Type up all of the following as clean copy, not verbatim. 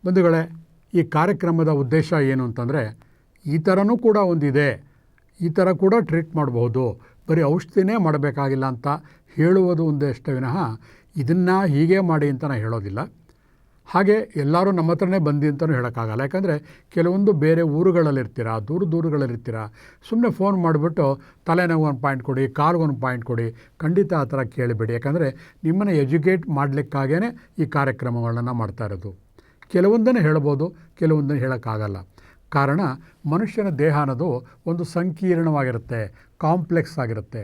ಬಂಧುಗಳೇ, ಈ ಕಾರ್ಯಕ್ರಮದ ಉದ್ದೇಶ ಏನು ಅಂತಂದರೆ, ಈ ಥರನೂ ಕೂಡ ಒಂದಿದೆ, ಈ ಥರ ಕೂಡ ಟ್ರೀಟ್ ಮಾಡಬಹುದು, ಬರೀ ಔಷಧಿನೇ ಮಾಡಬೇಕಾಗಿಲ್ಲ ಅಂತ ಹೇಳುವುದು ಒಂದಷ್ಟೇ ವಿನಃ ಇದನ್ನು ಹೀಗೆ ಮಾಡಿ ಅಂತ ನಾನು ಹೇಳೋದಿಲ್ಲ. ಹಾಗೆ ಎಲ್ಲರೂ ನಮ್ಮ ಹತ್ರನೇ ಬಂದು ಅಂತಲೂ ಹೇಳೋಕ್ಕಾಗಲ್ಲ. ಯಾಕಂದರೆ ಕೆಲವೊಂದು ಬೇರೆ ಊರುಗಳಲ್ಲಿರ್ತೀರ, ದೂರಗಳಲ್ಲಿರ್ತೀರ, ಸುಮ್ಮನೆ ಫೋನ್ ಮಾಡಿಬಿಟ್ಟು ತಲೆನೋವು ಒಂದು ಪಾಯಿಂಟ್ ಕೊಡಿ, ಕಾಲ್ಗೊಂದು ಪಾಯಿಂಟ್ ಕೊಡಿ, ಖಂಡಿತ ಆ ಥರ ಕೇಳಬೇಡಿ. ಯಾಕಂದರೆ ನಿಮ್ಮನ್ನು ಎಜುಕೇಟ್ ಮಾಡಲಿಕ್ಕಾಗೇ ಈ ಕಾರ್ಯಕ್ರಮಗಳನ್ನು ಮಾಡ್ತಾ ಇರೋದು. ಕೆಲವೊಂದನ್ನು ಹೇಳ್ಬೋದು, ಕೆಲವೊಂದನ್ನು ಹೇಳೋಕ್ಕಾಗಲ್ಲ. ಕಾರಣ ಮನುಷ್ಯನ ದೇಹ ಅನ್ನೋದು ಒಂದು ಸಂಕೀರ್ಣವಾಗಿರುತ್ತೆ, ಕಾಂಪ್ಲೆಕ್ಸ್ ಆಗಿರುತ್ತೆ.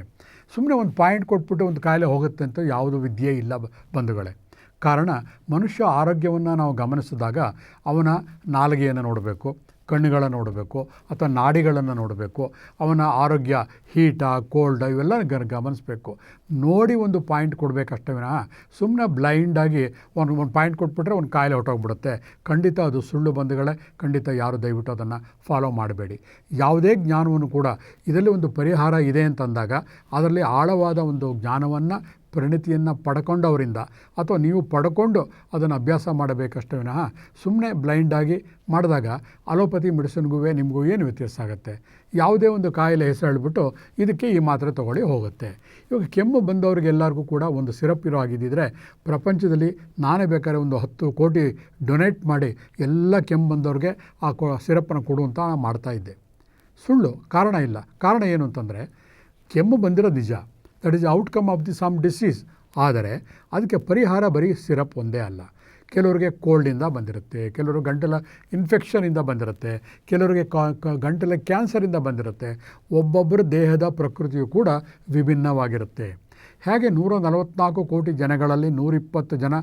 ಸುಮ್ಮನೆ ಒಂದು ಪಾಯಿಂಟ್ ಕೊಟ್ಬಿಟ್ಟು ಒಂದು ಕಾಯಿಲೆ ಹೋಗುತ್ತೆ ಅಂತ ಯಾವುದು ವಿದ್ಯೆ ಇಲ್ಲ ಬಂಧುಗಳೇ. ಕಾರಣ ಮನುಷ್ಯ ಆರೋಗ್ಯವನ್ನು ನಾವು ಗಮನಿಸಿದಾಗ ಅವನ ನಾಲಿಗೆಯನ್ನು ನೋಡಬೇಕು, ಕಣ್ಣುಗಳನ್ನು ನೋಡಬೇಕು, ಅಥವಾ ನಾಡಿಗಳನ್ನು ನೋಡಬೇಕು, ಅವನ ಆರೋಗ್ಯ ಹೀಟಾ ಕೋಲ್ಡ ಇವೆಲ್ಲ ಗಮನಿಸಬೇಕು. ನೋಡಿ ಒಂದು ಪಾಯಿಂಟ್ ಕೊಡಬೇಕಷ್ಟೇ ವಿನಃ ಸುಮ್ಮನೆ ಬ್ಲೈಂಡಾಗಿ ಒಂದು ಪಾಯಿಂಟ್ ಕೊಟ್ಬಿಟ್ರೆ ಒಂದು ಕಾಯಿಲೆ ಹೊಟ್ಟೋಗ್ಬಿಡುತ್ತೆ. ಖಂಡಿತ ಅದು ಸುಳ್ಳು ಬಂಧುಗಳೇ. ಖಂಡಿತ ಯಾರು ದಯವಿಟ್ಟು ಅದನ್ನು ಫಾಲೋ ಮಾಡಬೇಡಿ. ಯಾವುದೇ ಜ್ಞಾನವನ್ನು ಕೂಡ ಇದರಲ್ಲಿ ಒಂದು ಪರಿಹಾರ ಇದೆ ಅಂತಂದಾಗ ಅದರಲ್ಲಿ ಆಳವಾದ ಒಂದು ಜ್ಞಾನವನ್ನು ಪರಿಣಿತಿಯನ್ನು ಪಡ್ಕೊಂಡವರಿಂದ ಅಥವಾ ನೀವು ಪಡ್ಕೊಂಡು ಅದನ್ನು ಅಭ್ಯಾಸ ಮಾಡಬೇಕಷ್ಟೇ ವಿನಃ ಸುಮ್ಮನೆ ಬ್ಲೈಂಡಾಗಿ ಮಾಡಿದಾಗ ಅಲೋಪತಿ ಮೆಡಿಸಿನ್ಗೂ ನಿಮಗೂ ಏನು ವ್ಯತ್ಯಾಸ ಆಗುತ್ತೆ? ಯಾವುದೇ ಒಂದು ಕಾಯಿಲೆ ಹೆಸರು ಹೇಳಿಬಿಟ್ಟು ಇದಕ್ಕೆ ಈ ಮಾತ್ರೆ ತೊಗೊಳ್ಳಿ ಹೋಗುತ್ತೆ. ಇವಾಗ ಕೆಮ್ಮು ಬಂದವ್ರಿಗೆಲ್ಲರಿಗೂ ಕೂಡ ಒಂದು ಸಿರಪ್ ಇರೋ ಆಗಿದ್ದಿದ್ರೆ ಪ್ರಪಂಚದಲ್ಲಿ ನಾನೇ ಬೇಕಾದ್ರೆ ಒಂದು 10 ಕೋಟಿ ಡೊನೇಟ್ ಮಾಡಿ ಎಲ್ಲ ಕೆಮ್ಮು ಬಂದವ್ರಿಗೆ ಆ ಸಿರಪ್ಪನ್ನು ಕೊಡುವಂತ ಮಾಡ್ತಾಯಿದ್ದೆ. ಸುಳ್ಳು, ಕಾರಣ ಇಲ್ಲ. ಕಾರಣ ಏನು ಅಂತಂದರೆ, ಕೆಮ್ಮು ಬಂದಿರೋದು ನಿಜ, that is outcome of the some disease. ಆದರೆ ಅದಕ್ಕೆ ಪರಿಹಾರ ಬರೀ ಸಿರಪ್ ಒಂದೇ ಅಲ್ಲ. ಕೆಲವರಿಗೆ ಕೋಲ್ಡಿಂದ ಬಂದಿರುತ್ತೆ, ಕೆಲವರು ಗಂಟಲ ಇನ್ಫೆಕ್ಷನಿಂದ ಬಂದಿರುತ್ತೆ, ಕೆಲವರಿಗೆ ಗಂಟಲ ಕ್ಯಾನ್ಸರಿಂದ ಬಂದಿರುತ್ತೆ. ಒಬ್ಬೊಬ್ಬರ ದೇಹದ ಪ್ರಕೃತಿಯು ಕೂಡ ವಿಭಿನ್ನವಾಗಿರುತ್ತೆ. ಹೇಗೆ 144 ಕೋಟಿ ಜನಗಳಲ್ಲಿ 120 ಜನ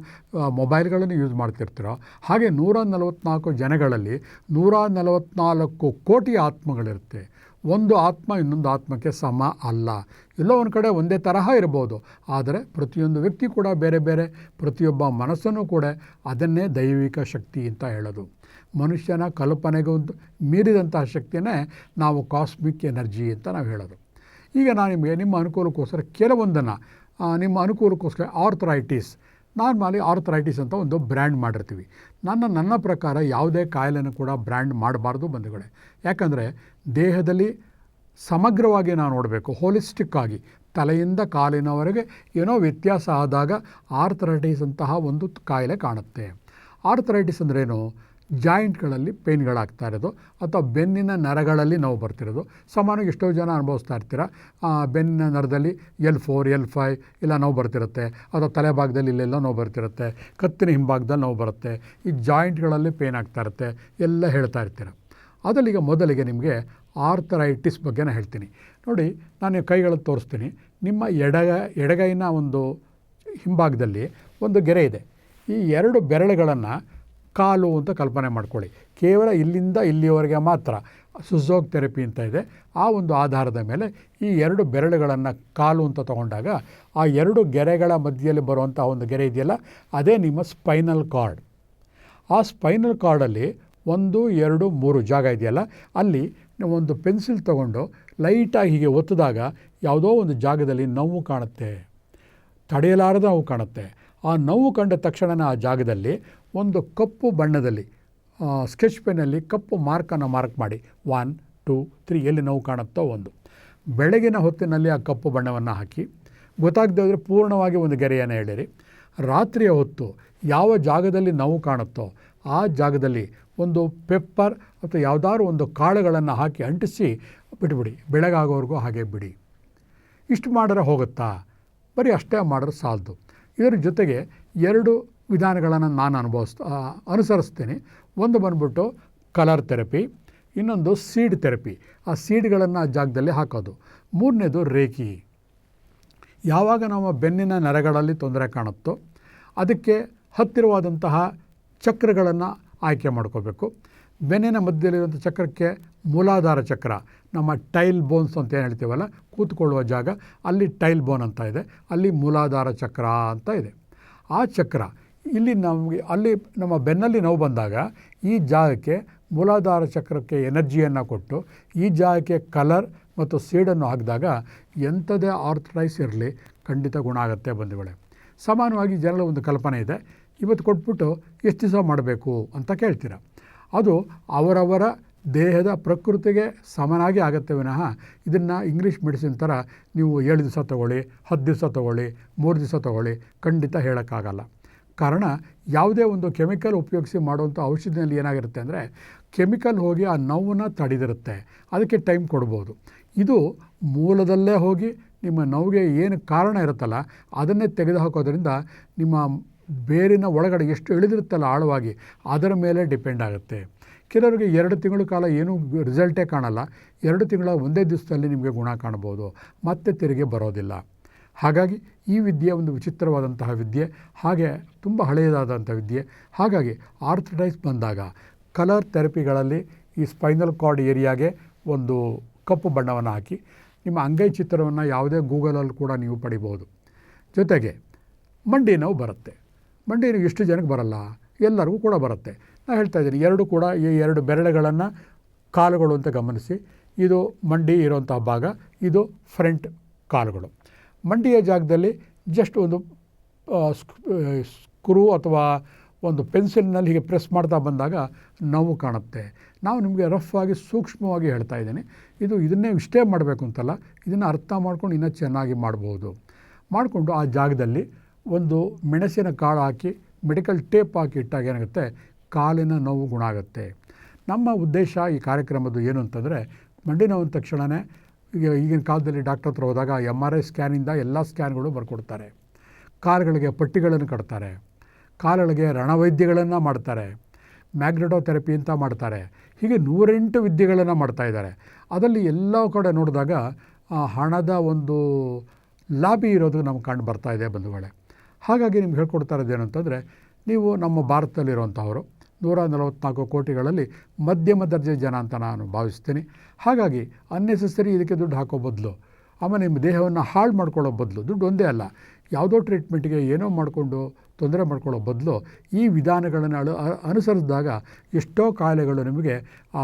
ಮೊಬೈಲ್ಗಳನ್ನು ಯೂಸ್ ಮಾಡ್ತಿರ್ತೀರೋ, ಹಾಗೆ 144 ಜನಗಳಲ್ಲಿ 144 ಕೋಟಿ ಆತ್ಮಗಳಿರುತ್ತೆ. ಒಂದು ಆತ್ಮ ಇನ್ನೊಂದು ಆತ್ಮಕ್ಕೆ ಸಮ ಅಲ್ಲ. ಎಲ್ಲೋ ಒಂದು ಕಡೆ ಒಂದೇ ತರಹ ಇರ್ಬೋದು, ಆದರೆ ಪ್ರತಿಯೊಂದು ವ್ಯಕ್ತಿ ಕೂಡ ಬೇರೆ ಬೇರೆ, ಪ್ರತಿಯೊಬ್ಬ ಮನಸ್ಸನ್ನು ಕೂಡ ಅದನ್ನೇ ದೈವಿಕ ಶಕ್ತಿ ಅಂತ ಹೇಳೋದು. ಮನುಷ್ಯನ ಕಲ್ಪನೆಗೂ ಮೀರಿದಂತಹ ಶಕ್ತಿಯೇ ನಾವು ಕಾಸ್ಮಿಕ್ ಎನರ್ಜಿ ಅಂತ ನಾವು ಹೇಳೋದು. ಈಗ ನಾನು ನಿಮಗೆ ನಿಮ್ಮ ಅನುಕೂಲಕ್ಕೋಸ್ಕರ ಕೆಲವೊಂದನ್ನು ನಿಮ್ಮ ಅನುಕೂಲಕ್ಕೋಸ್ಕರ ಆರ್ಥರೈಟಿಸ್ ಅಂತ ಒಂದು ಬ್ರ್ಯಾಂಡ್ ಮಾಡಿರ್ತೀವಿ. ನನ್ನ ಪ್ರಕಾರ ಯಾವುದೇ ಕಾಯಿಲೆನೂ ಕೂಡ ಬ್ರ್ಯಾಂಡ್ ಮಾಡಬಾರ್ದು ಬಂಧುಗಳೇ. ಯಾಕಂದರೆ ದೇಹದಲ್ಲಿ ಸಮಗ್ರವಾಗಿ ನಾವು ನೋಡಬೇಕು, ಹೋಲಿಸ್ಟಿಕ್ ಆಗಿ ತಲೆಯಿಂದ ಕಾಲಿನವರೆಗೆ ಏನೋ ವ್ಯತ್ಯಾಸ ಆದಾಗ ಆರ್ಥರೈಟಿಸ್ ಅಂತಹ ಒಂದು ಕಾಯಿಲೆ ಕಾಣುತ್ತೆ. ಆರ್ಥರೈಟಿಸ್ ಅಂದ್ರೇನು? ಜಾಯಿಂಟ್ಗಳಲ್ಲಿ ಪೇನ್ಗಳಾಗ್ತಾ ಇರೋದು ಅಥವಾ ಬೆನ್ನಿನ ನರಗಳಲ್ಲಿ ನೋವು ಬರ್ತಿರೋದು. ಸಾಮಾನ್ಯವಾಗಿ ಎಷ್ಟೋ ಜನ ಅನುಭವಿಸ್ತಾ ಇರ್ತೀರ. ಬೆನ್ನಿನ ನರದಲ್ಲಿ L4 L5 ಇಲ್ಲ ನೋವು ಬರ್ತಿರುತ್ತೆ, ಅಥವಾ ತಲೆಭಾಗದಲ್ಲಿ ಇಲ್ಲೆಲ್ಲ ನೋವು ಬರ್ತಿರುತ್ತೆ, ಕತ್ತಿನ ಹಿಂಭಾಗದಲ್ಲಿ ನೋವು ಬರುತ್ತೆ, ಈ ಜಾಯಿಂಟ್ಗಳಲ್ಲಿ ಪೇನ್ ಆಗ್ತಾ ಇರುತ್ತೆ ಎಲ್ಲ ಹೇಳ್ತಾ ಇರ್ತೀರ. ಅದರಲ್ಲಿ ಈಗ ಮೊದಲಿಗೆ ನಿಮಗೆ ಆರ್ಥರೈಟಿಸ್ ಬಗ್ಗೆ ನಾನು ಹೇಳ್ತೀನಿ ನೋಡಿ. ನಾನು ಕೈಗಳನ್ನು ತೋರಿಸ್ತೀನಿ. ನಿಮ್ಮ ಎಡಗೈನ ಒಂದು ಹಿಂಭಾಗದಲ್ಲಿ ಒಂದು ಗೆರೆ ಇದೆ. ಈ 2 ಬೆರಳುಗಳನ್ನು ಕಾಲು ಅಂತ ಕಲ್ಪನೆ ಮಾಡ್ಕೊಳ್ಳಿ. ಕೇವಲ ಇಲ್ಲಿಂದ ಇಲ್ಲಿಯವರೆಗೆ ಮಾತ್ರ ಸುಝೋಕ್ ಥೆರಪಿ ಅಂತ ಇದೆ. ಆ ಒಂದು ಆಧಾರದ ಮೇಲೆ ಈ 2 ಬೆರಳುಗಳನ್ನು ಕಾಲು ಅಂತ ತಗೊಂಡಾಗ ಆ 2 ಗೆರೆಗಳ ಮಧ್ಯದಲ್ಲಿ ಬರುವಂಥ ಒಂದು ಗೆರೆ ಇದೆಯಲ್ಲ, ಅದೇ ನಿಮ್ಮ ಸ್ಪೈನಲ್ ಕಾರ್ಡ್. ಆ ಸ್ಪೈನಲ್ ಕಾರ್ಡಲ್ಲಿ 1 2 3 ಜಾಗ ಇದೆಯಲ್ಲ, ಅಲ್ಲಿ ಒಂದು ಪೆನ್ಸಿಲ್ ತೊಗೊಂಡು ಲೈಟಾಗಿ ಹೀಗೆ ಒತ್ತಿದಾಗ ಯಾವುದೋ ಒಂದು ಜಾಗದಲ್ಲಿ ನೋವು ಕಾಣುತ್ತೆ, ತಡೆಯಲಾರದ ನೋವು ಕಾಣುತ್ತೆ. ಆ ನೋವು ಕಂಡ ತಕ್ಷಣ ಆ ಜಾಗದಲ್ಲಿ ಒಂದು ಕಪ್ಪು ಬಣ್ಣದಲ್ಲಿ ಸ್ಕೆಚ್ ಪೆನ್ನಲ್ಲಿ ಕಪ್ಪು ಮಾರ್ಕ್ ಮಾಡಿ 1 2 3 ಎಲ್ಲಿ ನೋವು ಕಾಣುತ್ತೋ ಒಂದು. ಬೆಳಗಿನ ಹೊತ್ತಿನಲ್ಲಿ ಆ ಕಪ್ಪು ಬಣ್ಣವನ್ನು ಹಾಕಿ, ಗೊತ್ತಾಗದೇ ಹೋದರೆ ಪೂರ್ಣವಾಗಿ ಒಂದು ಗೆರೆಯನ್ನು ಎಳೆಯಿರಿ. ರಾತ್ರಿಯ ಹೊತ್ತು ಯಾವ ಜಾಗದಲ್ಲಿ ನೋವು ಕಾಣುತ್ತೋ ಆ ಜಾಗದಲ್ಲಿ ಒಂದು ಪೆಪ್ಪರ್ ಅಥವಾ ಯಾವುದಾದ್ರು ಒಂದು ಕಾಳುಗಳನ್ನು ಹಾಕಿ ಅಂಟಿಸಿ ಬಿಟ್ಬಿಡಿ. ಬೆಳಗಾಗೋವರೆಗೂ ಹಾಗೆ ಬಿಡಿ. ಇಷ್ಟು ಮಾಡಿದ್ರೆ ಹೋಗುತ್ತಾ? ಬರೀ ಅಷ್ಟೇ ಮಾಡಿದ್ರೆ ಸಾಲದು. ಇದರ ಜೊತೆಗೆ 2 ವಿಧಾನಗಳನ್ನು ನಾನು ಅನುಸರಿಸ್ತೀನಿ. ಒಂದು ಬಂದ್ಬಿಟ್ಟು ಕಲರ್ ಥೆರಪಿ, ಇನ್ನೊಂದು ಸೀಡ್ ಥೆರಪಿ. ಆ ಸೀಡ್ಗಳನ್ನು ಆ ಜಾಗದಲ್ಲಿ ಹಾಕೋದು. 3ನೇದು ರೇಖಿ. ಯಾವಾಗ ನಮ್ಮ ಬೆನ್ನಿನ ನರಗಳಲ್ಲಿ ತೊಂದರೆ ಕಾಣುತ್ತೋ ಅದಕ್ಕೆ ಹತ್ತಿರವಾದಂತಹ ಚಕ್ರಗಳನ್ನು ಆಯ್ಕೆ ಮಾಡ್ಕೋಬೇಕು. ಬೆನ್ನಿನ ಮಧ್ಯದಲ್ಲಿರುವಂಥ ಚಕ್ರಕ್ಕೆ ಮೂಲಾಧಾರ ಚಕ್ರ, ನಮ್ಮ ಟೈಲ್ ಬೋನ್ಸ್ ಅಂತ ಏನು ಹೇಳ್ತೀವಲ್ಲ, ಕೂತ್ಕೊಳ್ಳುವ ಜಾಗ, ಅಲ್ಲಿ ಟೈಲ್ ಬೋನ್ ಅಂತ ಇದೆ, ಅಲ್ಲಿ ಮೂಲಾಧಾರ ಚಕ್ರ ಅಂತ ಇದೆ. ಆ ಚಕ್ರ ಇಲ್ಲಿ ಅಲ್ಲಿ ನಮ್ಮ ಬೆನ್ನಲ್ಲಿ ನೋವು ಬಂದಾಗ ಈ ಜಾಗಕ್ಕೆ ಮೂಲಾಧಾರ ಚಕ್ರಕ್ಕೆ ಎನರ್ಜಿಯನ್ನು ಕೊಟ್ಟು ಈ ಜಾಗಕ್ಕೆ ಕಲರ್ ಮತ್ತು ಸೀಡನ್ನು ಹಾಕಿದಾಗ ಎಂಥದೇ ಆರ್ಥರೈಟಿಸ್ ಇರಲಿ ಖಂಡಿತ ಗುಣ ಆಗುತ್ತೆ ಬಂಧುಗಳೇ. ಸಾಮಾನ್ಯವಾಗಿ ಜನರ ಒಂದು ಕಲ್ಪನೆ ಇದೆ, ಇವತ್ತು ಕೊಟ್ಬಿಟ್ಟು ಎಷ್ಟು ದಿವಸ ಮಾಡಬೇಕು ಅಂತ ಕೇಳ್ತೀರ. ಅದು ಅವರವರ ದೇಹದ ಪ್ರಕೃತಿಗೆ ಸಮನಾಗಿ ಆಗುತ್ತೆ ವಿನಃ ಇದನ್ನು ಇಂಗ್ಲೀಷ್ ಮೆಡಿಸಿನ್ ಥರ ನೀವು 7 ದಿವಸ ತೊಗೊಳ್ಳಿ, 10 ದಿವಸ ತೊಗೊಳ್ಳಿ, 3 ದಿವಸ ತೊಗೊಳ್ಳಿ ಖಂಡಿತ ಹೇಳೋಕ್ಕಾಗಲ್ಲ. ಕಾರಣ ಯಾವುದೇ ಒಂದು ಕೆಮಿಕಲ್ ಉಪಯೋಗಿಸಿ ಮಾಡುವಂಥ ಔಷಧಿನಲ್ಲಿ ಏನಾಗಿರುತ್ತೆ ಅಂದರೆ ಕೆಮಿಕಲ್ ಹೋಗಿ ಆ ನೋವನ್ನು ತಡೆದಿರುತ್ತೆ, ಅದಕ್ಕೆ ಟೈಮ್ ಕೊಡ್ಬೋದು. ಇದು ಮೂಲದಲ್ಲೇ ಹೋಗಿ ನಿಮ್ಮ ನೋವಿಗೆ ಏನು ಕಾರಣ ಇರುತ್ತಲ್ಲ ಅದನ್ನೇ ತೆಗೆದುಹಾಕೋದ್ರಿಂದ ನಿಮ್ಮ ಬೇರಿನ ಒಳಗಡೆ ಎಷ್ಟು ಇಳಿದಿರುತ್ತಲ್ಲ ಆಳವಾಗಿ ಅದರ ಮೇಲೆ ಡಿಪೆಂಡ್ ಆಗುತ್ತೆ. ಕೆಲವರಿಗೆ 2 ತಿಂಗಳ ಕಾಲ ಏನೂ ರಿಸಲ್ಟೇ ಕಾಣಲ್ಲ, 2 ತಿಂಗಳ ಒಂದೇ ದಿವಸದಲ್ಲಿ ನಿಮಗೆ ಗುಣ ಕಾಣ್ಬೋದು, ಮತ್ತೆ ತಿರುಗಿ ಬರೋದಿಲ್ಲ. ಹಾಗಾಗಿ ಈ ವಿದ್ಯೆ ಒಂದು ವಿಚಿತ್ರವಾದಂತಹ ವಿದ್ಯೆ, ಹಾಗೆ ತುಂಬ ಹಳೆಯದಾದಂಥ ವಿದ್ಯೆ. ಹಾಗಾಗಿ ಆರ್ಥರೈಟಿಸ್ ಬಂದಾಗ ಕಲರ್ ಥೆರಪಿಗಳಲ್ಲಿ ಈ ಸ್ಪೈನಲ್ ಕಾರ್ಡ್ ಏರಿಯಾಗೆ ಒಂದು ಕಪ್ಪು ಬಣ್ಣವನ್ನು ಹಾಕಿ ನಿಮ್ಮ ಅಂಗೈ ಚಿತ್ರವನ್ನು ಯಾವುದೇ ಗೂಗಲಲ್ಲಿ ಕೂಡ ನೀವು ಪಡಿಬೋದು. ಜೊತೆಗೆ ಮಂಡಿ ನೋವು ಬರುತ್ತೆ. ಮಂಡಿ ನೋವು ಎಷ್ಟು ಜನಕ್ಕೆ ಬರಲ್ಲ, ಎಲ್ಲರಿಗೂ ಕೂಡ ಬರುತ್ತೆ. ನಾನು ಹೇಳ್ತಾ ಇದ್ದೀನಿ, 2 ಕೂಡ ಈ 2 ಬೆರಳುಗಳನ್ನು ಕಾಲುಗಳು ಅಂತ ಗಮನಿಸಿ. ಇದು ಮಂಡಿ ಇರೋಂಥ ಭಾಗ, ಇದು ಫ್ರಂಟ್ ಕಾಲುಗಳು. ಮಂಡಿಯ ಜಾಗದಲ್ಲಿ ಜಸ್ಟ್ ಒಂದು ಸ್ಕ್ರೂ ಅಥವಾ ಒಂದು ಪೆನ್ಸಿಲ್ನಲ್ಲಿ ಹೀಗೆ ಪ್ರೆಸ್ ಮಾಡ್ತಾ ಬಂದಾಗ ನೋವು ಕಾಣುತ್ತೆ. ನಾವು ನಿಮಗೆ ರಫ್ ಆಗಿ ಸೂಕ್ಷ್ಮವಾಗಿ ಹೇಳ್ತಾ ಇದ್ದೀನಿ. ಇದನ್ನೇ ಇಷ್ಟೇ ಮಾಡಬೇಕು ಅಂತಲ್ಲ, ಇದನ್ನು ಅರ್ಥ ಮಾಡ್ಕೊಂಡು ಇನ್ನೂ ಚೆನ್ನಾಗಿ ಮಾಡ್ಬೋದು. ಮಾಡಿಕೊಂಡು ಆ ಜಾಗದಲ್ಲಿ ಒಂದು ಮೆಣಸಿನ ಕಾಳು ಹಾಕಿ ಮೆಡಿಕಲ್ ಟೇಪ್ ಹಾಕಿ ಇಟ್ಟಾಗ ಏನಾಗುತ್ತೆ, ಕಾಲಿನ ನೋವು ಗುಣ ಆಗುತ್ತೆ. ನಮ್ಮ ಉದ್ದೇಶ ಈ ಕಾರ್ಯಕ್ರಮದ್ದು ಏನು ಅಂತಂದರೆ, ಮಂಡಿ ನೋವು ಅಂದ ತಕ್ಷಣವೇ ಈಗಿನ ಕಾಲದಲ್ಲಿ ಡಾಕ್ಟರ್ ಹತ್ರ ಹೋದಾಗ MRI ಸ್ಕ್ಯಾನಿಂದ ಎಲ್ಲ ಸ್ಕ್ಯಾನ್ಗಳು ಬರ್ಕೊಡ್ತಾರೆ. ಕಾಲುಗಳಿಗೆ ಪಟ್ಟಿಗಳನ್ನು ಕಟ್ತಾರೆ, ಕಾಲುಗಳಿಗೆ ರಣವೈದ್ಯಗಳನ್ನು ಮಾಡ್ತಾರೆ, ಮ್ಯಾಗ್ನೆಟೋಥೆರಪಿ ಅಂತ ಮಾಡ್ತಾರೆ. ಹೀಗೆ 108 ವಿದ್ಯೆಗಳನ್ನು ಮಾಡ್ತಾಯಿದ್ದಾರೆ. ಅದರಲ್ಲಿ ಎಲ್ಲ ಕಡೆ ನೋಡಿದಾಗ ಹಣದ ಒಂದು ಲಾಬಿ ಇರೋದು ನಮ್ಗೆ ಕಂಡು ಬರ್ತಾಯಿದೆ ಬಂಧುಗಳೇ. ಹಾಗಾಗಿ ನಿಮ್ಗೆ ಹೇಳ್ಕೊಡ್ತಾ ಇರೋದು ಏನಂತಂದರೆ, ನೀವು ನಮ್ಮ ಭಾರತದಲ್ಲಿರುವಂಥವರು 144 ಕೋಟಿಗಳಲ್ಲಿ ಮಧ್ಯಮ ದರ್ಜೆ ಜನ ಅಂತ ನಾನು ಭಾವಿಸ್ತೀನಿ. ಹಾಗಾಗಿ ಅನ್ನೆಸೆಸರಿ ಇದಕ್ಕೆ ದುಡ್ಡು ಹಾಕೋ ಬದಲು, ಆಮೇಲೆ ನಿಮ್ಮ ದೇಹವನ್ನು ಹಾಳು ಮಾಡ್ಕೊಳ್ಳೋ ಬದಲು, ದುಡ್ಡು ಒಂದೇ ಅಲ್ಲ, ಯಾವುದೋ ಟ್ರೀಟ್ಮೆಂಟ್ಗೆ ಏನೋ ಮಾಡಿಕೊಂಡು ತೊಂದರೆ ಮಾಡ್ಕೊಳ್ಳೋ ಬದಲು ಈ ವಿಧಾನಗಳನ್ನು ಅನುಸರಿಸಿದಾಗ ಎಷ್ಟೋ ಕಾಯಿಲೆಗಳು ನಿಮಗೆ ಆ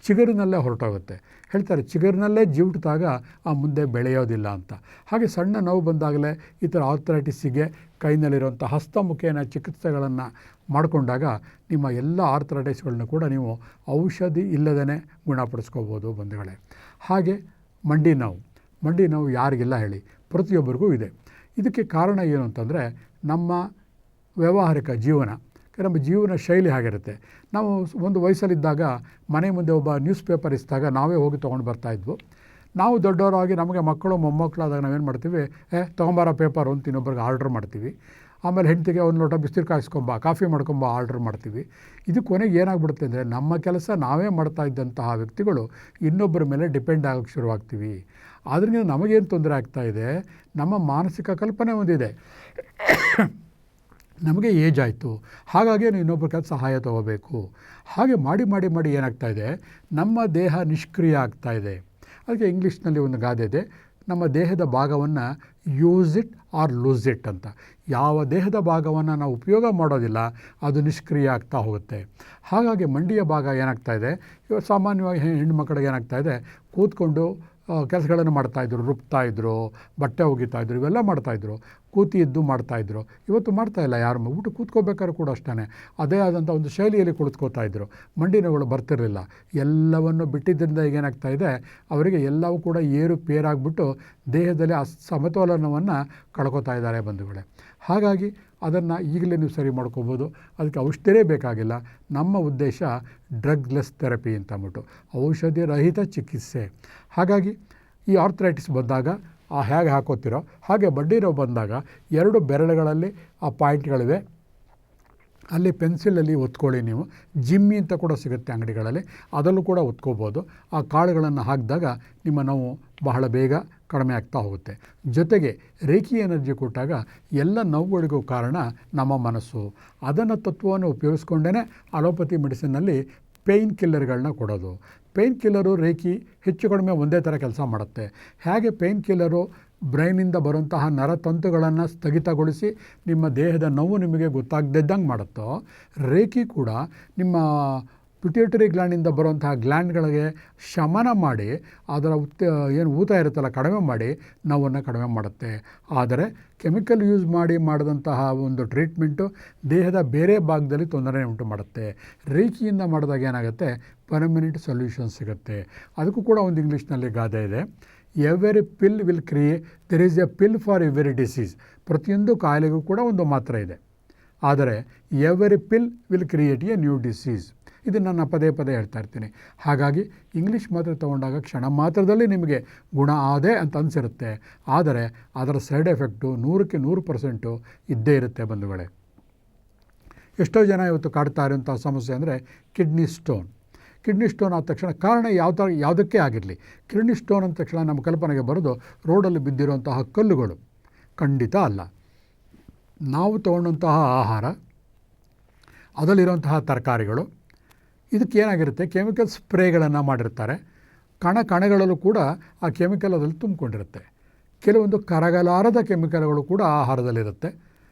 ಚಿಗುರಿನಲ್ಲೇ ಹೊರಟೋಗುತ್ತೆ. ಹೇಳ್ತಾರೆ ಚಿಗುರಿನಲ್ಲೇ ಜಿವುಟಿದಾಗ ಆ ಮುಂದೆ ಬೆಳೆಯೋದಿಲ್ಲ ಅಂತ. ಹಾಗೆ ಸಣ್ಣ ನೋವು ಬಂದಾಗಲೇ ಈ ಥರ ಆರ್ಥರೈಟಿಸಿಗೆ ಕೈನಲ್ಲಿರುವಂಥ ಹಸ್ತಮುಖೇನ ಚಿಕಿತ್ಸೆಗಳನ್ನು ಮಾಡಿಕೊಂಡಾಗ ನಿಮ್ಮ ಎಲ್ಲ ಆರ್ಥರೈಟಿಸ್ಗಳನ್ನ ಕೂಡ ನೀವು ಔಷಧಿ ಇಲ್ಲದೇ ಗುಣಪಡಿಸ್ಕೋಬೋದು ಬಂಧುಗಳೇ. ಹಾಗೆ ಮಂಡಿ ನೋವು ಯಾರಿಗೆಲ್ಲ ಹೇಳಿ, ಪ್ರತಿಯೊಬ್ಬರಿಗೂ ಇದೆ. ಇದಕ್ಕೆ ಕಾರಣ ಏನು ಅಂತಂದರೆ ನಮ್ಮ ವ್ಯಾವಹಾರಿಕ ಜೀವನ, ನಮ್ಮ ಜೀವನ ಶೈಲಿ ಆಗಿರುತ್ತೆ. ನಾವು ಒಂದು ವಯಸ್ಸಲ್ಲಿದ್ದಾಗ ಮನೆ ಮುಂದೆ ಒಬ್ಬ ನ್ಯೂಸ್ ಪೇಪರ್ ಇಸಿದಾಗ ನಾವೇ ಹೋಗಿ ತೊಗೊಂಡು ಬರ್ತಾಯಿದ್ವು. ನಾವು ದೊಡ್ಡವರಾಗಿ ನಮಗೆ ಮಕ್ಕಳು ಮೊಮ್ಮಕ್ಕಳಾದಾಗ ನಾವೇನು ಮಾಡ್ತೀವಿ, ತೊಗೊಂಬಾರೋ ಪೇಪರು ಅಂತ ಇನ್ನೊಬ್ಬರಿಗೆ ಆರ್ಡ್ರ್ ಮಾಡ್ತೀವಿ. ಆಮೇಲೆ ಹೆಂಡತಿಗೆ ಒಂದು ಲೋಟ ಬಿಸಿಲು ಕಾಯಿಸ್ಕೊಂಬ, ಕಾಫಿ ಮಾಡ್ಕೊಂಬ ಆರ್ಡ್ರ್ ಮಾಡ್ತೀವಿ. ಇದು ಕೊನೆಗೆ ಏನಾಗ್ಬಿಡುತ್ತೆ ಅಂದರೆ, ನಮ್ಮ ಕೆಲಸ ನಾವೇ ಮಾಡ್ತಾ ಇದ್ದಂತಹ ವ್ಯಕ್ತಿಗಳು ಇನ್ನೊಬ್ಬರ ಮೇಲೆ ಡಿಪೆಂಡ್ ಆಗೋಕ್ಕೆ ಶುರುವಾಗ್ತೀವಿ. ಆದ್ದರಿಂದ ನಮಗೇನು ತೊಂದರೆ ಆಗ್ತಾಯಿದೆ, ನಮ್ಮ ಮಾನಸಿಕ ಕಲ್ಪನೆ ಒಂದಿದೆ, ನಮಗೆ ಏಜ್ ಆಯಿತು, ಹಾಗಾಗಿ ನೀವು ಇನ್ನೊಬ್ಬರ ಕೆಲಸ ಸಹಾಯ ತೊಗೋಬೇಕು. ಹಾಗೆ ಮಾಡಿ ಮಾಡಿ ಮಾಡಿ ಏನಾಗ್ತಾಯಿದೆ, ನಮ್ಮ ದೇಹ ನಿಷ್ಕ್ರಿಯ ಆಗ್ತಾಯಿದೆ. ಅದಕ್ಕೆ ಇಂಗ್ಲೀಷ್ನಲ್ಲಿ ಒಂದು ಗಾದೆ ಇದೆ, ನಮ್ಮ ದೇಹದ ಭಾಗವನ್ನು use it or lose it ಅಂತ. ಯಾವ ದೇಹದ ಭಾಗವನ್ನು ನಾವು ಉಪಯೋಗ ಮಾಡೋದಿಲ್ಲ ಅದು ನಿಷ್ಕ್ರಿಯ ಆಗ್ತಾ ಹೋಗುತ್ತೆ. ಹಾಗಾಗಿ ಮಂಡಿಯ ಭಾಗ ಏನಾಗ್ತಾಯಿದೆ, ಇವಾಗ ಸಾಮಾನ್ಯವಾಗಿ ಹೆಣ್ಣು ಮಕ್ಕಳಿಗೆ ಏನಾಗ್ತಾಯಿದೆ, ಕೂತ್ಕೊಂಡು ಕೆಲಸಗಳನ್ನು ಮಾಡ್ತಾಯಿದ್ರು, ರುಬ್ತಾಯಿದ್ರು, ಬಟ್ಟೆ ಒಗಿತಾಯಿದ್ರು, ಇವೆಲ್ಲ ಮಾಡ್ತಾಯಿದ್ರು, ಕೂತಿ ಎದ್ದು ಮಾಡ್ತಾಯಿದ್ರು. ಇವತ್ತು ಮಾಡ್ತಾಯಿಲ್ಲ ಯಾರು. ಊಟ ಕೂತ್ಕೋಬೇಕಾದ್ರೂ ಕೂಡ ಅಷ್ಟೇ ಅದೇ ಆದಂಥ ಒಂದು ಶೈಲಿಯಲ್ಲಿ ಕುಳಿತುಕೋತಾಯಿದ್ರು. ಮಂಡಿ ನೋವುಗಳು ಬರ್ತಿರಲಿಲ್ಲ. ಎಲ್ಲವನ್ನು ಬಿಟ್ಟಿದ್ದರಿಂದ ಈಗೇನಾಗ್ತಾಯಿದೆ, ಅವರಿಗೆ ಎಲ್ಲವೂ ಕೂಡ ಏರುಪೇರಾಗ್ಬಿಟ್ಟು ದೇಹದಲ್ಲಿ ಸಮತೋಲನವನ್ನು ಕಳ್ಕೊತಾ ಇದ್ದಾರೆ ಬಂಧುಗಳೇ. ಹಾಗಾಗಿ ಅದನ್ನು ಈಗಲೇ ನೀವು ಸರಿ ಮಾಡ್ಕೋಬೋದು. ಅದಕ್ಕೆ ಔಷಧಿಯೇ ಬೇಕಾಗಿಲ್ಲ. ನಮ್ಮ ಉದ್ದೇಶ ಡ್ರಗ್ಲೆಸ್ ಥೆರಪಿ ಅಂತ ಅಂದ್ಬಿಟ್ಟು, ಔಷಧಿ ರಹಿತ ಚಿಕಿತ್ಸೆ. ಹಾಗಾಗಿ ಈ ಆರ್ಥರೈಟಿಸ್ ಬಂದಾಗ ಹೇಗೆ ಹಾಕೋತಿರೋ ಹಾಗೆ ಮಂಡಿ ನೋವು ಬಂದಾಗ 2 ಬೆರಳುಗಳಲ್ಲಿ ಆ ಪಾಯಿಂಟ್ಗಳಿವೆ, ಅಲ್ಲಿ ಪೆನ್ಸಿಲಲ್ಲಿ ಒತ್ಕೊಳ್ಳಿ. ನೀವು ಜಿಮ್ಮಿ ಅಂತ ಕೂಡ ಸಿಗುತ್ತೆ ಅಂಗಡಿಗಳಲ್ಲಿ, ಅದರಲ್ಲೂ ಕೂಡ ಒತ್ಕೋಬೋದು. ಆ ಕಾಳುಗಳನ್ನು ಹಾಕಿದಾಗ ನಿಮ್ಮ ನೋವು ಬಹಳ ಬೇಗ ಕಡಿಮೆ ಆಗ್ತಾ ಹೋಗುತ್ತೆ. ಜೊತೆಗೆ ರೇಖಿ ಎನರ್ಜಿ ಕೊಟ್ಟಾಗ ಎಲ್ಲ ನೋವುಗಳಿಗೂ ಕಾರಣ ನಮ್ಮ ಮನಸ್ಸು. ಅದನ್ನು ತತ್ವವನ್ನು ಉಪಯೋಗಿಸ್ಕೊಂಡೇ ಅಲೋಪತಿ ಮೆಡಿಸಿನ್ನಲ್ಲಿ ಪೇಯ್ನ್ ಕಿಲ್ಲರ್ಗಳನ್ನ ಕೊಡೋದು. ಪೇಯ್ನ್ ಕಿಲ್ಲರು ರೇಖಿ ಹೆಚ್ಚು ಕಡಿಮೆ ಒಂದೇ ಥರ ಕೆಲಸ ಮಾಡುತ್ತೆ. ಹೇಗೆ ಪೇಯ್ನ್ ಕಿಲ್ಲರು ಬ್ರೈನಿಂದ ಬರುವಂತಹ ನರತಂತುಗಳನ್ನು ಸ್ಥಗಿತಗೊಳಿಸಿ ನಿಮ್ಮ ದೇಹದ ನೋವು ನಿಮಗೆ ಗೊತ್ತಾಗದಿದ್ದಂಗೆ ಮಾಡುತ್ತೋ, ರೇಖಿ ಕೂಡ ನಿಮ್ಮ ಪಿಟ್ಯೂಟರಿ ಗ್ಲ್ಯಾಂಡಿಂದ ಬರುವಂತಹ ಗ್ಲ್ಯಾಂಡ್ಗಳಿಗೆ ಶಮನ ಮಾಡಿ ಅದರ ಏನು ಊತ ಇರುತ್ತಲ್ಲ ಕಡಿಮೆ ಮಾಡಿ ನೋವನ್ನು ಕಡಿಮೆ ಮಾಡುತ್ತೆ. ಆದರೆ ಕೆಮಿಕಲ್ ಯೂಸ್ ಮಾಡಿದಂತಹ ಒಂದು ಟ್ರೀಟ್ಮೆಂಟು ದೇಹದ ಬೇರೆ ಭಾಗದಲ್ಲಿ ತೊಂದರೆ ಉಂಟು ಮಾಡುತ್ತೆ. ರೇಖಿಯಿಂದ ಮಾಡಿದಾಗ ಏನಾಗುತ್ತೆ, ಪರ್ಮನೆಂಟ್ ಸೊಲ್ಯೂಷನ್ ಸಿಗುತ್ತೆ. ಅದಕ್ಕೂ ಕೂಡ ಒಂದು ಇಂಗ್ಲೀಷ್ನಲ್ಲಿ ಗಾದೆ ಇದೆ, every pill will there is a pill for every disease. ಪ್ರತಿಯೊಂದು ಕಾಯಿಲೆಗೂ ಕೂಡ ಒಂದು ಮಾತ್ರೆ ಇದೆ. ಆದರೆ every pill will create a new disease. ಇದನ್ನು ನಾನು ಪದೇ ಪದೇ ಹೇಳ್ತಾ ಇರ್ತೀನಿ. ಹಾಗಾಗಿ ಇಂಗ್ಲೀಷ್ ಮಾತ್ರೆ ತೊಗೊಂಡಾಗ ಕ್ಷಣ ಮಾತ್ರದಲ್ಲಿ ನಿಮಗೆ ಗುಣ ಆದೆ ಅಂತ ಅನಿಸಿರುತ್ತೆ. ಆದರೆ ಅದರ ಸೈಡ್ ಎಫೆಕ್ಟು 100ಕ್ಕೆ 100% ಇದ್ದೇ ಇರುತ್ತೆ ಬಂಧುಗಳೇ. ಎಷ್ಟೋ ಜನ ಇವತ್ತು ಕಾಡ್ತಾ ಇರೋಂಥ ಸಮಸ್ಯೆ ಅಂದರೆ ಕಿಡ್ನಿ ಸ್ಟೋನ್. ಕಿಡ್ನಿ ಸ್ಟೋನ್ ಆದ ತಕ್ಷಣ ಕಾರಣ ಯಾವುದಕ್ಕೆ ಆಗಿರಲಿ, ಕಿಡ್ನಿ ಸ್ಟೋನ್ ಅಂದ ತಕ್ಷಣ ನಮ್ಮ ಕಲ್ಪನೆಗೆ ಬರೋದು ರೋಡಲ್ಲಿ ಬಿದ್ದಿರುವಂತಹ ಕಲ್ಲುಗಳು. ಖಂಡಿತ ಅಲ್ಲ. ನಾವು ತೊಗೊಂಡಂತಹ ಆಹಾರ, ಅದರಲ್ಲಿರುವಂತಹ ತರಕಾರಿಗಳು, ಇದಕ್ಕೇನಾಗಿರುತ್ತೆ, ಕೆಮಿಕಲ್ ಸ್ಪ್ರೇಗಳನ್ನು ಮಾಡಿರ್ತಾರೆ. ಕಣಗಳಲ್ಲೂ ಕೂಡ ಆ ಕೆಮಿಕಲ್ ಅದರಲ್ಲಿ ತುಂಬಿಕೊಂಡಿರುತ್ತೆ. ಕೆಲವೊಂದು ಕರಗಲಾರದ ಕೆಮಿಕಲ್ಗಳು ಕೂಡ ಆಹಾರದಲ್ಲಿರುತ್ತೆ.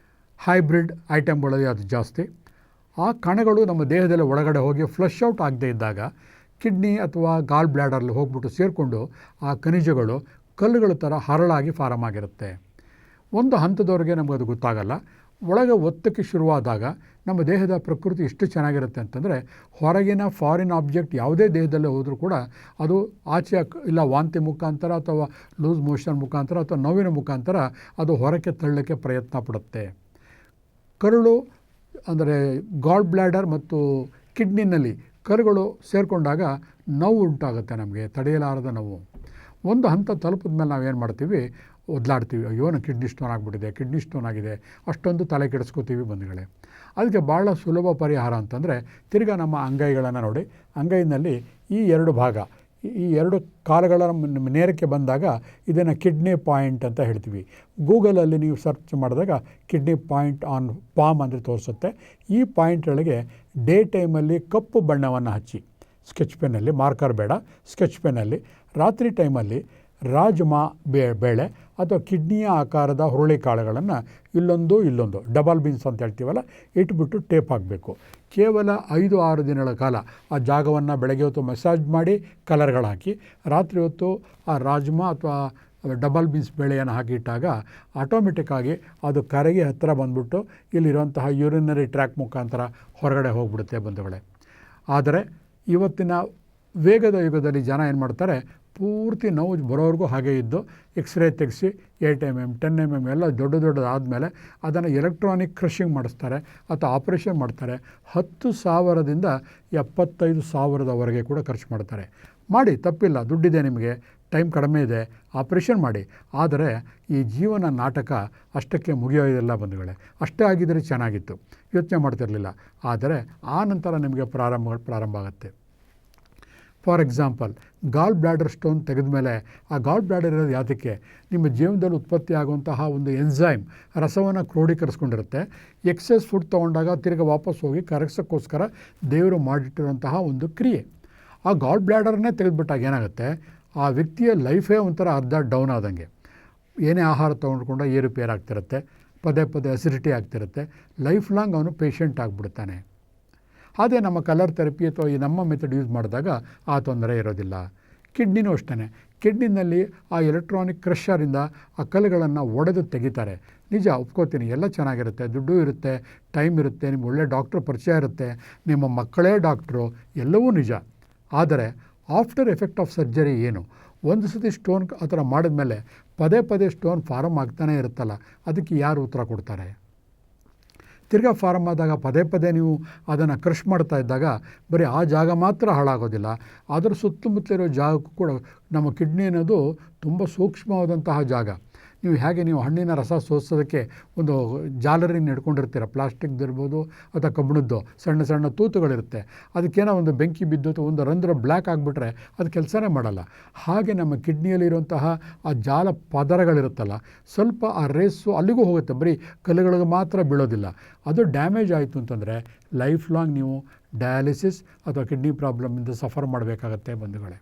ಹೈಬ್ರಿಡ್ ಐಟಮ್ಗಳಲ್ಲಿ ಅದು ಜಾಸ್ತಿ. ಆ ಕಣಗಳು ನಮ್ಮ ದೇಹದಲ್ಲಿ ಒಳಗಡೆ ಹೋಗಿ ಫ್ಲಶ್ ಔಟ್ ಆಗದೇ ಇದ್ದಾಗ ಕಿಡ್ನಿ ಅಥವಾ ಗಾಲ್ ಬ್ಲ್ಯಾಡರಲ್ಲಿ ಹೋಗ್ಬಿಟ್ಟು ಸೇರಿಕೊಂಡು ಆ ಖನಿಜಗಳು ಕಲ್ಲುಗಳ ಥರ ಹರಳಾಗಿ ಫಾರಮ್ ಆಗಿರುತ್ತೆ. ಒಂದು ಹಂತದವರೆಗೆ ನಮಗದು ಗೊತ್ತಾಗಲ್ಲ. ಒಳಗೆ ಒತ್ತಕ್ಕೆ ಶುರುವಾದಾಗ ನಮ್ಮ ದೇಹದ ಪ್ರಕೃತಿ ಎಷ್ಟು ಚೆನ್ನಾಗಿರುತ್ತೆ ಅಂತಂದರೆ, ಹೊರಗಿನ ಫಾರಿನ್ ಆಬ್ಜೆಕ್ಟ್ ಯಾವುದೇ ದೇಹದಲ್ಲೇ ಹೋದರೂ ಕೂಡ ಅದು ಆಚೆ ಇಲ್ಲ ವಾಂತಿ ಮುಖಾಂತರ ಅಥವಾ ಲೂಸ್ ಮೋಷನ್ ಮುಖಾಂತರ ಅಥವಾ ನೋವಿನ ಮುಖಾಂತರ ಅದು ಹೊರಕ್ಕೆ ತಳ್ಳೋಕ್ಕೆ ಪ್ರಯತ್ನ ಪಡುತ್ತೆ. ಕರುಳು ಅಂದರೆ ಗಾಲ್ ಬ್ಲ್ಯಾಡರ್ ಮತ್ತು ಕಿಡ್ನಿನಲ್ಲಿ ಕರುಗಳು ಸೇರಿಕೊಂಡಾಗ ನೋವು ಉಂಟಾಗುತ್ತೆ, ನಮಗೆ ತಡೆಯಲಾರದ ನೋವು. ಒಂದು ಹಂತ ತಲುಪಿದ ಮೇಲೆ ನಾವೇನು ಮಾಡ್ತೀವಿ, ಒದ್ಲಾಡ್ತೀವಿ, ಅಯ್ಯೋ ನಾನು ಕಿಡ್ನಿ ಸ್ಟೋನ್ ಆಗಿಬಿಟ್ಟಿದೆ, ಕಿಡ್ನಿ ಸ್ಟೋನ್ ಆಗಿದೆ, ಅಷ್ಟೊಂದು ತಲೆ ಕೆಡಿಸ್ಕೋತೀವಿ ಬಂಧುಗಳೇ. ಅದಕ್ಕೆ ಭಾಳ ಸುಲಭ ಪರಿಹಾರ ಅಂತಂದರೆ ತಿರ್ಗಾ ನಮ್ಮ ಅಂಗೈಗಳನ್ನು ನೋಡಿ, ಅಂಗೈನಲ್ಲಿ ಈ 2 ಭಾಗ, ಈ 2 ಕಾಲುಗಳ ನೇರಕ್ಕೆ ಬಂದಾಗ ಇದನ್ನು ಕಿಡ್ನಿ ಪಾಯಿಂಟ್ ಅಂತ ಹೇಳ್ತೀವಿ. ಗೂಗಲಲ್ಲಿ ನೀವು ಸರ್ಚ್ ಮಾಡಿದಾಗ ಕಿಡ್ನಿ ಪಾಯಿಂಟ್ ಆನ್ ಪಾಮ್ ಅಂದರೆ ತೋರಿಸುತ್ತೆ. ಈ ಪಾಯಿಂಟ್ಗಳಿಗೆ ಡೇ ಟೈಮಲ್ಲಿ ಕಪ್ಪು ಬಣ್ಣವನ್ನು ಹಚ್ಚಿ, ಸ್ಕೆಚ್ ಪೆನ್ನಲ್ಲಿ, ಮಾರ್ಕರ್ ಬೇಡ, ಸ್ಕೆಚ್ ಪೆನ್ನಲ್ಲಿ. ರಾತ್ರಿ ಟೈಮಲ್ಲಿ ರಾಜ್ಮಾ ಬೇಳೆ ಅಥವಾ ಕಿಡ್ನಿಯ ಆಕಾರದ ಹುರುಳಿಕಾಳುಗಳನ್ನು ಇಲ್ಲೊಂದು ಡಬಲ್ ಬೀನ್ಸ್ ಅಂತ ಹೇಳ್ತೀವಲ್ಲ, ಇಟ್ಬಿಟ್ಟು ಟೇಪ್ ಹಾಕಬೇಕು. ಕೇವಲ 5-6 ದಿನಗಳ ಕಾಲ ಆ ಜಾಗವನ್ನು ಬೆಳಗ್ಗೆ ಹೊತ್ತು ಮಸಾಜ್ ಮಾಡಿ ಕಲರ್ಗಳು ಹಾಕಿ, ರಾತ್ರಿ ಹೊತ್ತು ಆ ರಾಜ್ಮಾ ಅಥವಾ ಡಬಲ್ ಬೀನ್ಸ್ ಬೇಳೆಯನ್ನು ಹಾಕಿಟ್ಟಾಗ ಆಟೋಮೆಟಿಕ್ಕಾಗಿ ಅದು ಕರೆಗೆ ಹತ್ತಿರ ಬಂದ್ಬಿಟ್ಟು ಇಲ್ಲಿರುವಂತಹ ಯೂರಿನರಿ ಟ್ರ್ಯಾಕ್ ಮುಖಾಂತರ ಹೊರಗಡೆ ಹೋಗ್ಬಿಡುತ್ತೆ ಬಂಧುಗಳೇ. ಆದರೆ ಇವತ್ತಿನ ವೇಗದ ಯುಗದಲ್ಲಿ ಜನ ಏನು ಮಾಡ್ತಾರೆ, ಪೂರ್ತಿ ನೋವು ಬರೋವರೆಗೂ ಹಾಗೆ ಇದ್ದು ಎಕ್ಸ್ರೇ ತೆಗೆಸಿ 8 mm 10 mm ಎಲ್ಲ ದೊಡ್ಡದಾದಮೇಲೆ ಅದನ್ನು ಎಲೆಕ್ಟ್ರಾನಿಕ್ ಕ್ರಷಿಂಗ್ ಮಾಡಿಸ್ತಾರೆ ಅಥವಾ ಆಪ್ರೇಷನ್ ಮಾಡ್ತಾರೆ. 10,000ದಿಂದ 75,000ವರೆಗೆ ಕೂಡ ಖರ್ಚು ಮಾಡ್ತಾರೆ. ಮಾಡಿ, ತಪ್ಪಿಲ್ಲ, ದುಡ್ಡಿದೆ ನಿಮಗೆ, ಟೈಮ್ ಕಡಿಮೆ ಇದೆ, ಆಪ್ರೇಷನ್ ಮಾಡಿ. ಆದರೆ ಈ ಜೀವನ ನಾಟಕ ಅಷ್ಟಕ್ಕೆ ಮುಗಿಯೋದಿಲ್ಲ ಬಂಧುಗಳೇ. ಅಷ್ಟೇ ಆಗಿದ್ದರೆ ಚೆನ್ನಾಗಿತ್ತು, ಯೋಚನೆ ಮಾಡ್ತಿರಲಿಲ್ಲ. ಆದರೆ ಆ ನಂತರ ನಿಮಗೆ ಪ್ರಾರಂಭ ಆಗುತ್ತೆ. For example, goal bladder stone ತೆಗೆದ ಮೇಲೆ ಆ ಗಾಲ್ ಬ್ಲ್ಯಾಡರ್ ಇರೋದು ಯಾವುದಕ್ಕೆ, ನಿಮ್ಮ ಜೀವನದಲ್ಲಿ ಉತ್ಪತ್ತಿ ಆಗುವಂತಹ ಒಂದು ಎನ್ಸೈಮ್ ರಸವನ್ನು ಕ್ರೋಢೀಕರಿಸ್ಕೊಂಡಿರುತ್ತೆ. ಎಕ್ಸೆಸ್ ಫುಡ್ ತೊಗೊಂಡಾಗ ತಿರ್ಗಿ ವಾಪಸ್ ಹೋಗಿ ಕರಗಿಸೋಕ್ಕೋಸ್ಕರ ದೇವರು ಮಾಡಿಟ್ಟಿರುವಂತಹ ಒಂದು ಕ್ರಿಯೆ. ಆ ಗಾಲ್ ಬ್ಲ್ಯಾಡರ್ನೇ ತೆಗೆದುಬಿಟ್ಟಾಗ ಏನಾಗುತ್ತೆ, ಆ ವ್ಯಕ್ತಿಯ ಲೈಫೇ ಒಂಥರ ಅರ್ಧ ಡೌನ್ ಆದಂಗೆ. ಏನೇ ಆಹಾರ ತೊಗೊಂಡ್ಕೊಂಡು ಏರುಪೇರು ಆಗ್ತಿರುತ್ತೆ, ಪದೇ ಅಸಿಡಿಟಿ ಆಗ್ತಿರುತ್ತೆ, ಲೈಫ್ ಲಾಂಗ್ ಅವನು ಪೇಷಂಟ್ ಆಗಿಬಿಡ್ತಾನೆ. ಅದೇ ನಮ್ಮ ಕಲರ್ ಥೆರಪಿ ಅಥವಾ ಈ ನಮ್ಮ ಮೆಥಡ್ ಯೂಸ್ ಮಾಡಿದಾಗ ಆ ತೊಂದರೆ ಇರೋದಿಲ್ಲ. ಕಿಡ್ನಿನೂ ಅಷ್ಟೇ. ಕಿಡ್ನಿನಲ್ಲಿ ಆ ಎಲೆಕ್ಟ್ರಾನಿಕ್ ಕ್ರಷರಿಂದ ಆ ಕಲ್ಲುಗಳನ್ನು ಒಡೆದು ತೆಗಿತಾರೆ. ನಿಜ, ಒಪ್ಕೋತೀನಿ, ಎಲ್ಲ ಚೆನ್ನಾಗಿರುತ್ತೆ, ದುಡ್ಡು ಇರುತ್ತೆ, ಟೈಮ್ ಇರುತ್ತೆ, ನಿಮ್ಗೆ ಒಳ್ಳೆ ಡಾಕ್ಟ್ರ್ ಪರಿಚಯ ಇರುತ್ತೆ, ನಿಮ್ಮ ಮಕ್ಕಳೇ ಡಾಕ್ಟ್ರು, ಎಲ್ಲವೂ ನಿಜ. ಆದರೆ ಆಫ್ಟರ್ ಎಫೆಕ್ಟ್ ಆಫ್ ಸರ್ಜರಿ ಏನು? ಒಂದು ಸತಿ ಸ್ಟೋನ್ ಆ ಥರ ಮಾಡಿದ್ಮೇಲೆ ಪದೇ ಸ್ಟೋನ್ ಫಾರಮ್ ಆಗ್ತಾನೇ ಇರುತ್ತಲ್ಲ, ಅದಕ್ಕೆ ಯಾರು ಉತ್ತರ ಕೊಡ್ತಾರೆ? ತಿರ್ಗಾ ಫಾರಮ್ ಆದಾಗ ಪದೇ ನೀವು ಅದನ್ನು ಕ್ರಷ್ ಮಾಡ್ತಾ ಇದ್ದಾಗ ಬರೀ ಆ ಜಾಗ ಮಾತ್ರ ಹಾಳಾಗೋದಿಲ್ಲ, ಅದರ ಸುತ್ತಮುತ್ತಲಿರೋ ಜಾಗಕ್ಕೂ ಕೂಡ ನಮ್ಮ ಕಿಡ್ನಿ ಅನ್ನೋದು ತುಂಬ ಸೂಕ್ಷ್ಮವಾದಂತಹ ಜಾಗ. ನೀವು ಹಣ್ಣಿನ ರಸ ಸೋಸೋದಕ್ಕೆ ಒಂದು ಜಾಲರಿನ ಹಿಡ್ಕೊಂಡಿರ್ತೀರ, ಪ್ಲಾಸ್ಟಿಕ್ದಿರ್ಬೋದು ಅಥವಾ ಕಬ್ಬಿಣದ್ದು ಸಣ್ಣ ತೂತುಗಳಿರುತ್ತೆ. ಅದಕ್ಕೇನೋ ಒಂದು ಬೆಂಕಿ ಬಿದ್ದು ಒಂದು ರಂಧ್ರ ಬ್ಲ್ಯಾಕ್ ಆಗಿಬಿಟ್ರೆ ಅದು ಕೆಲಸನೇ ಮಾಡಲ್ಲ. ಹಾಗೆ ನಮ್ಮ ಕಿಡ್ನಿಯಲ್ಲಿರುವಂತಹ ಆ ಜಾಲ ಪದರಗಳಿರುತ್ತಲ್ಲ, ಸ್ವಲ್ಪ ಆ ರೇಸು ಅಲ್ಲಿಗೂ ಹೋಗುತ್ತೆ, ಬರೀ ಕಲ್ಲುಗಳಿಗೆ ಮಾತ್ರ ಬೀಳೋದಿಲ್ಲ. ಅದು ಡ್ಯಾಮೇಜ್ ಆಯಿತು ಅಂತಂದರೆ ಲೈಫ್ ಲಾಂಗ್ ನೀವು ಡಯಾಲಿಸಿಸ್ ಅಥವಾ ಕಿಡ್ನಿ ಪ್ರಾಬ್ಲಮಿಂದ ಸಫರ್ ಮಾಡಬೇಕಾಗತ್ತೆ ಬಂಧುಗಳೇ.